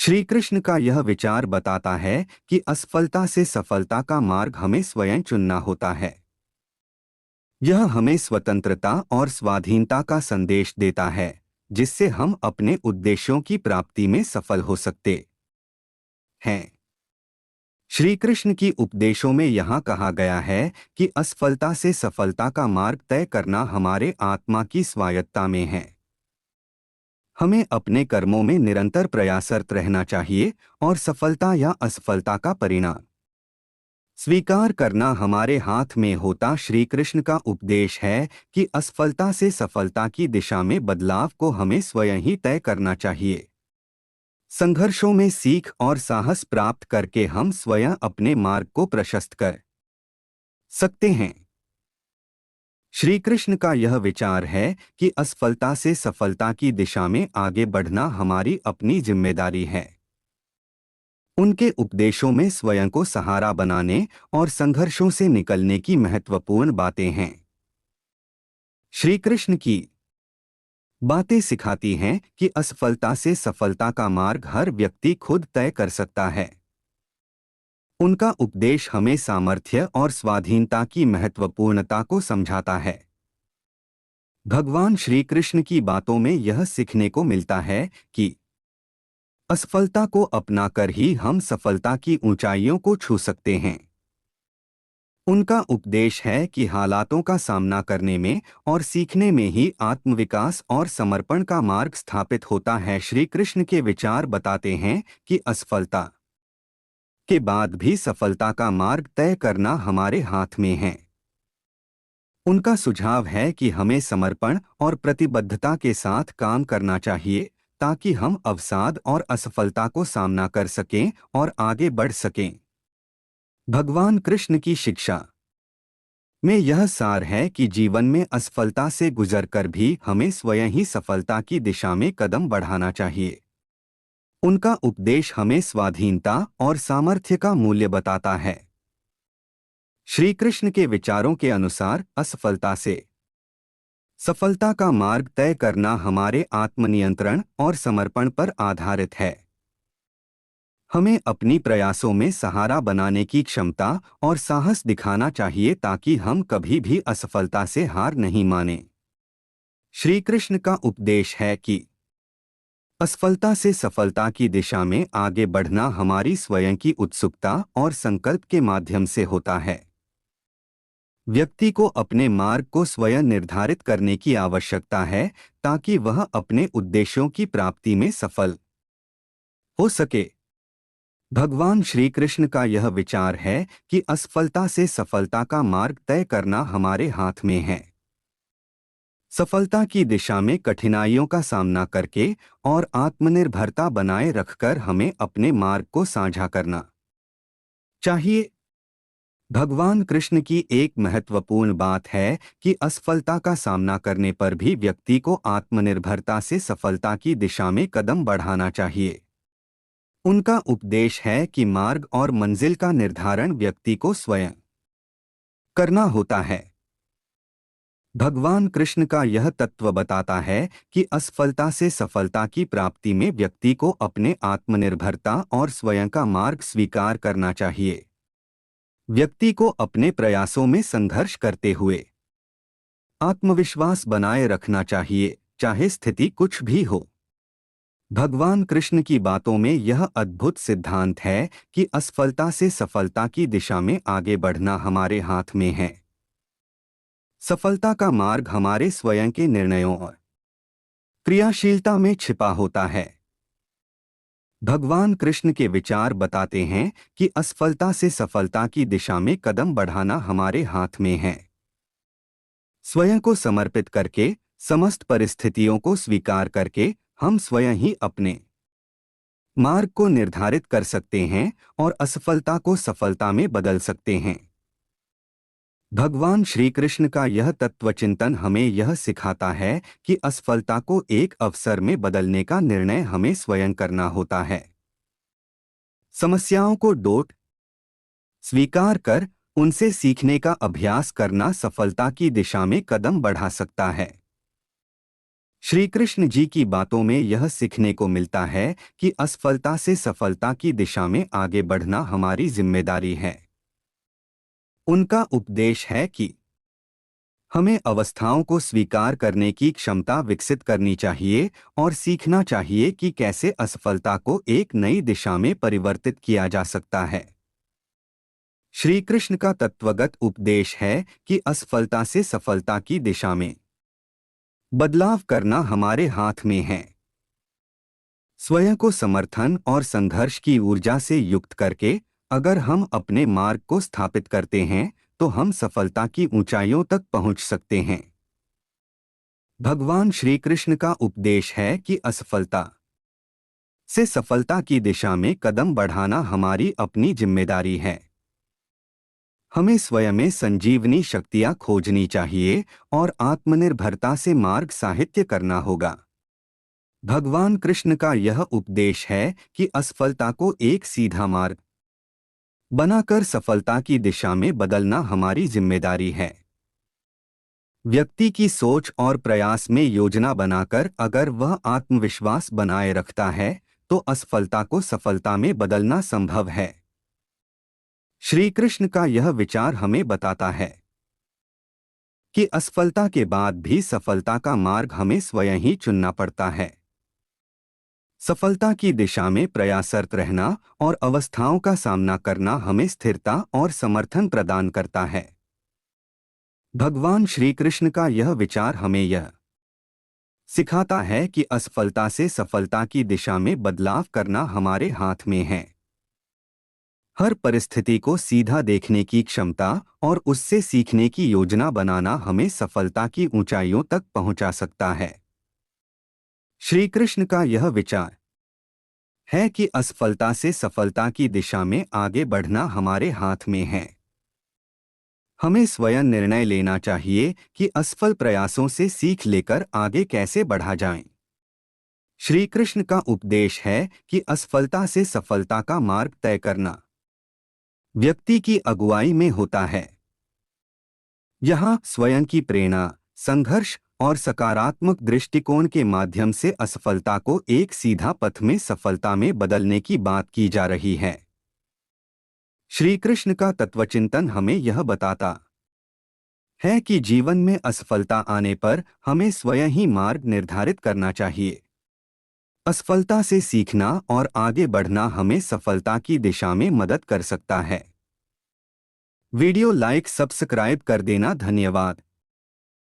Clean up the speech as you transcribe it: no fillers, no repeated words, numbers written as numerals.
श्री कृष्ण का यह विचार बताता है कि असफलता से सफलता का मार्ग हमें स्वयं चुनना होता है। यह हमें स्वतंत्रता और स्वाधीनता का संदेश देता है, जिससे हम अपने उद्देश्यों की प्राप्ति में सफल हो सकते हैं। श्री कृष्ण की उपदेशों में यहाँ कहा गया है कि असफलता से सफलता का मार्ग तय करना हमारे आत्मा की स्वायत्ता में है। हमें अपने कर्मों में निरंतर प्रयासरत रहना चाहिए और सफलता या असफलता का परिणाम स्वीकार करना हमारे हाथ में होता। श्री कृष्ण का उपदेश है कि असफलता से सफलता की दिशा में बदलाव को हमें स्वयं ही तय करना चाहिए। संघर्षों में सीख और साहस प्राप्त करके हम स्वयं अपने मार्ग को प्रशस्त कर सकते हैं। श्री कृष्ण का यह विचार है कि असफलता से सफलता की दिशा में आगे बढ़ना हमारी अपनी जिम्मेदारी है। उनके उपदेशों में स्वयं को सहारा बनाने और संघर्षों से निकलने की महत्वपूर्ण बातें हैं। श्री कृष्ण की बातें सिखाती हैं कि असफलता से सफलता का मार्ग हर व्यक्ति खुद तय कर सकता है। उनका उपदेश हमें सामर्थ्य और स्वाधीनता की महत्वपूर्णता को समझाता है। भगवान श्री कृष्ण की बातों में यह सीखने को मिलता है कि असफलता को अपनाकर ही हम सफलता की ऊंचाइयों को छू सकते हैं। उनका उपदेश है कि हालातों का सामना करने में और सीखने में ही आत्मविकास और समर्पण का मार्ग स्थापित होता है। श्री कृष्ण के विचार बताते हैं कि असफलता के बाद भी सफलता का मार्ग तय करना हमारे हाथ में है। उनका सुझाव है कि हमें समर्पण और प्रतिबद्धता के साथ काम करना चाहिए ताकि हम अवसाद और असफलता को सामना कर सकें और आगे बढ़ सकें। भगवान कृष्ण की शिक्षा में यह सार है कि जीवन में असफलता से गुजरकर भी हमें स्वयं ही सफलता की दिशा में कदम बढ़ाना चाहिए। उनका उपदेश हमें स्वाधीनता और सामर्थ्य का मूल्य बताता है। श्री कृष्ण के विचारों के अनुसार असफलता से सफलता का मार्ग तय करना हमारे आत्मनियंत्रण और समर्पण पर आधारित है। हमें अपनी प्रयासों में सहारा बनाने की क्षमता और साहस दिखाना चाहिए ताकि हम कभी भी असफलता से हार नहीं मानें। श्री कृष्ण का उपदेश है कि असफलता से सफलता की दिशा में आगे बढ़ना हमारी स्वयं की उत्सुकता और संकल्प के माध्यम से होता है। व्यक्ति को अपने मार्ग को स्वयं निर्धारित करने की आवश्यकता है ताकि वह अपने उद्देश्यों की प्राप्ति में सफल हो सके। भगवान श्री कृष्ण का यह विचार है कि असफलता से सफलता का मार्ग तय करना हमारे हाथ में है। सफलता की दिशा में कठिनाइयों का सामना करके और आत्मनिर्भरता बनाए रखकर हमें अपने मार्ग को साझा करना चाहिए। भगवान कृष्ण की एक महत्वपूर्ण बात है कि असफलता का सामना करने पर भी व्यक्ति को आत्मनिर्भरता से सफलता की दिशा में कदम बढ़ाना चाहिए। उनका उपदेश है कि मार्ग और मंजिल का निर्धारण व्यक्ति को स्वयं करना होता है। भगवान कृष्ण का यह तत्व बताता है कि असफलता से सफलता की प्राप्ति में व्यक्ति को अपने आत्मनिर्भरता और स्वयं का मार्ग स्वीकार करना चाहिए। व्यक्ति को अपने प्रयासों में संघर्ष करते हुए आत्मविश्वास बनाए रखना चाहिए, चाहे स्थिति कुछ भी हो। भगवान कृष्ण की बातों में यह अद्भुत सिद्धांत है कि असफलता से सफलता की दिशा में आगे बढ़ना हमारे हाथ में है। सफलता का मार्ग हमारे स्वयं के निर्णयों और क्रियाशीलता में छिपा होता है। भगवान कृष्ण के विचार बताते हैं कि असफलता से सफलता की दिशा में कदम बढ़ाना हमारे हाथ में है। स्वयं को समर्पित करके, समस्त परिस्थितियों को स्वीकार करके हम स्वयं ही अपने मार्ग को निर्धारित कर सकते हैं और असफलता को सफलता में बदल सकते हैं। भगवान श्री कृष्ण का यह तत्वचिंतन हमें यह सिखाता है कि असफलता को एक अवसर में बदलने का निर्णय हमें स्वयं करना होता है। समस्याओं को डोट स्वीकार कर उनसे सीखने का अभ्यास करना सफलता की दिशा में कदम बढ़ा सकता है। श्री कृष्ण जी की बातों में यह सीखने को मिलता है कि असफलता से सफलता की दिशा में आगे बढ़ना हमारी जिम्मेदारी है। उनका उपदेश है कि हमें अवस्थाओं को स्वीकार करने की क्षमता विकसित करनी चाहिए और सीखना चाहिए कि कैसे असफलता को एक नई दिशा में परिवर्तित किया जा सकता है। श्री कृष्ण का तत्वगत उपदेश है कि असफलता से सफलता की दिशा में बदलाव करना हमारे हाथ में है। स्वयं को समर्थन और संघर्ष की ऊर्जा से युक्त करके अगर हम अपने मार्ग को स्थापित करते हैं तो हम सफलता की ऊंचाइयों तक पहुंच सकते हैं। भगवान श्री कृष्ण का उपदेश है कि असफलता से सफलता की दिशा में कदम बढ़ाना हमारी अपनी जिम्मेदारी है। हमें स्वयं में संजीवनी शक्तियां खोजनी चाहिए और आत्मनिर्भरता से मार्ग साहित्य करना होगा। भगवान कृष्ण का यह उपदेश है कि असफलता को एक सीधा मार्ग बनाकर सफलता की दिशा में बदलना हमारी जिम्मेदारी है। व्यक्ति की सोच और प्रयास में योजना बनाकर अगर वह आत्मविश्वास बनाए रखता है तो असफलता को सफलता में बदलना संभव है। श्री कृष्ण का यह विचार हमें बताता है कि असफलता के बाद भी सफलता का मार्ग हमें स्वयं ही चुनना पड़ता है। सफलता की दिशा में प्रयासरत रहना और अवस्थाओं का सामना करना हमें स्थिरता और समर्थन प्रदान करता है। भगवान श्री कृष्ण का यह विचार हमें यह सिखाता है कि असफलता से सफलता की दिशा में बदलाव करना हमारे हाथ में है। हर परिस्थिति को सीधा देखने की क्षमता और उससे सीखने की योजना बनाना हमें सफलता की ऊंचाइयों तक पहुंचा सकता है। श्री कृष्ण का यह विचार है कि असफलता से सफलता की दिशा में आगे बढ़ना हमारे हाथ में है। हमें स्वयं निर्णय लेना चाहिए कि असफल प्रयासों से सीख लेकर आगे कैसे बढ़ा जाएं। श्री कृष्ण का उपदेश है कि असफलता से सफलता का मार्ग तय करना व्यक्ति की अगुवाई में होता है। यहाँ स्वयं की प्रेरणा, संघर्ष और सकारात्मक दृष्टिकोण के माध्यम से असफलता को एक सीधा पथ में सफलता में बदलने की बात की जा रही है। श्री कृष्ण का तत्वचिंतन हमें यह बताता है कि जीवन में असफलता आने पर हमें स्वयं ही मार्ग निर्धारित करना चाहिए। असफलता से सीखना और आगे बढ़ना हमें सफलता की दिशा में मदद कर सकता है। वीडियो लाइक सब्सक्राइब कर देना। धन्यवाद।